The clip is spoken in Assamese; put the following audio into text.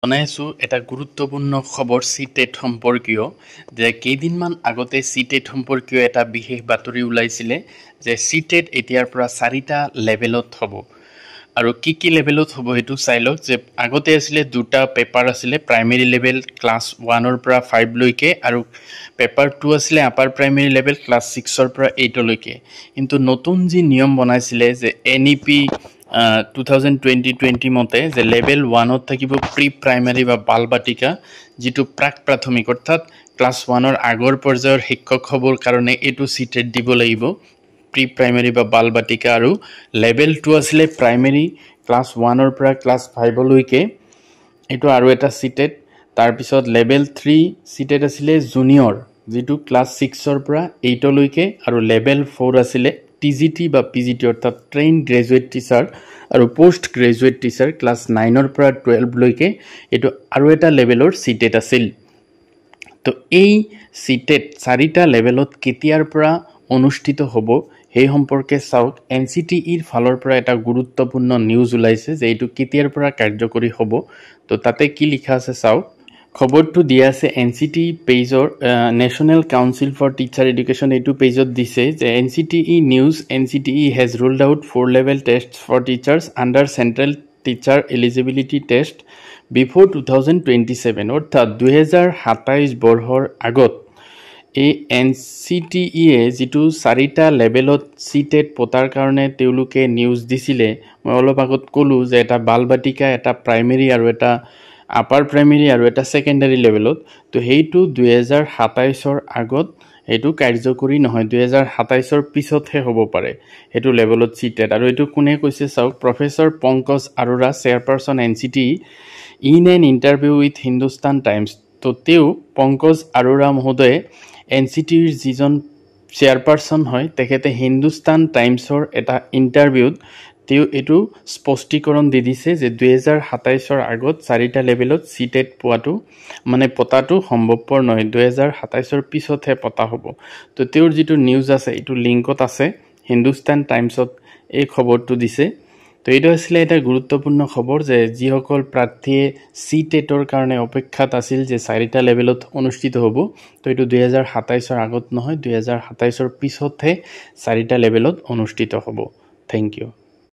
জনাইছো এটা গুৰুত্বপূৰ্ণ খবৰ সিটেট সম্পৰ্কীয় যে কেইদিনমান আগতে সিটেট সম্পৰ্কীয় এটা বিশেষ বাতৰি ওলাইছিলে যে সিটেট এতিয়াৰ পৰা 4টা লেভেলত হ'ব আৰু কি লেভেলত হ'ব হেতু চাই লওক যে আগতে আছিলে দুটা পেপাৰ আছিলে প্ৰাইমেৰী লেভেল ক্লাছ 1 ৰ পৰা 5 লৈকে আৰু পেপাৰ 2 আছিলে আপাৰ প্ৰাইমেৰী লেভেল ক্লাছ 6 ৰ পৰা 8 লৈকে কিন্তু নতুন যি নিয়ম বনাইছিলে যে এনইপি 2020 মতে যে লেভেল 1 ত থাকিব প্ৰি প্ৰাইমাৰী বা বাল বাটিকা যেটো প্ৰাক প্ৰাথমিক অৰ্থাৎ ক্লাছ 1 ৰ আগৰ পৰ্যায়ৰ শিক্ষক হ'বৰ কাৰণে এটো সিটেট দিব লাগিব প্ৰি প্ৰাইমাৰী বা বাল বাটিকা আৰু লেভেল 2 আছিলে প্ৰাইমাৰী ক্লাছ 1 ৰ পৰা ক্লাছ 5 লৈকে এটো আৰু এটা সিটেট তাৰ পিছত লেভেল 3 সিটেট আছিলে জুনিয়ৰ যেটো ক্লাছ 6 ৰ পৰা 8 লৈকে আৰু লেভেল 4 আছিলে টিজিটি বা পিজিটি অৰ্থাৎ ট্ৰেইন গ্ৰেজুৱেট টিচাৰ আৰু পোষ্ট গ্ৰেজুৱেট টিচাৰ ক্লাছ 9 ৰ পৰা 12 লৈকে এটো আৰু এটা লেভেলৰ সিটেট আছিল তো এই সিটেট 4টা লেভেলত কেতিয়াৰ পৰা অনুষ্ঠিত হ'ব এই সম্পৰ্কে চাওক এনসিটিইৰ ফালৰ পৰা এটা গুৰুত্বপূৰ্ণ নিউজ ওলাইছে যে এটো কেতিয়াৰ পৰা কাৰ্যকৰী হ'ব তো তাতে কি লিখা আছে চাওক খবৰটো দিয়া আছে এনসিটি পেজৰ National Council for Teacher Education এটো পেজত দিছে যে NCTE news NCTE has ruled out 4 level tests for teachers under central teacher eligibility test before 2027 অৰ্থাৎ 2027 বৰ্ষৰ আগত এই এনসিটিইয়ে যেটো 4টা লেভেলত সিটেট পতাৰ কাৰণে তেওঁলোকে নিউজ দিছিলে মই অলপ আগত কলো যে এটা বালবাটিকা এটা প্ৰাইমাৰী আৰু এটা আপাৰ প্ৰাইমাৰী আৰু এটা সেকেন্ডাৰী লেভেলত তো হেইটো 2027 ৰ আগত এটো কাৰ্যকৰী নহয় 2027 ৰ পিছতহে হ'ব পাৰে এটো লেভেলত সিটেট আৰু এটো কোনে কৈছে চাওক professor Pankaj Arora chairperson NCT in an interview with Hindustan Times তো তেও পংকজ আৰোৰা মহোদয়ে এনসিটিৰ যিজন চেয়াৰপাৰসন হয় তেখেতে হিন্দুস্তান টাইমছৰ এটা ইন্টাৰভিউত তেও এটো স্পষ্টীকৰণ দি দিছে যে 2027 ৰ আগত 4টা লেভেলত সিটেট পোৱাটো মানে পতাটো সম্ভৱপৰ নহয় 2027 ৰ পিছতহে পতা হ'ব তো তেওৰ যেটো নিউজ আছে এটো লিংকত আছে হিন্দুস্তান টাইমছত এই খবৰটো দিছে তো এইটো আছিল এটা গুৰুত্বপূৰ্ণ খবৰ যে যিসকল প্ৰাৰ্থীয়ে সিটেটৰ কাৰণে অপেক্ষাত আছিল যে 4টা লেভেলত অনুষ্ঠিত হ'ব তো এইটো 2027 ৰ আগত নহয় 2027 ৰ পিছতহে 4টা লেভেলত অনুষ্ঠিত হ'ব থ্যাংক ইউ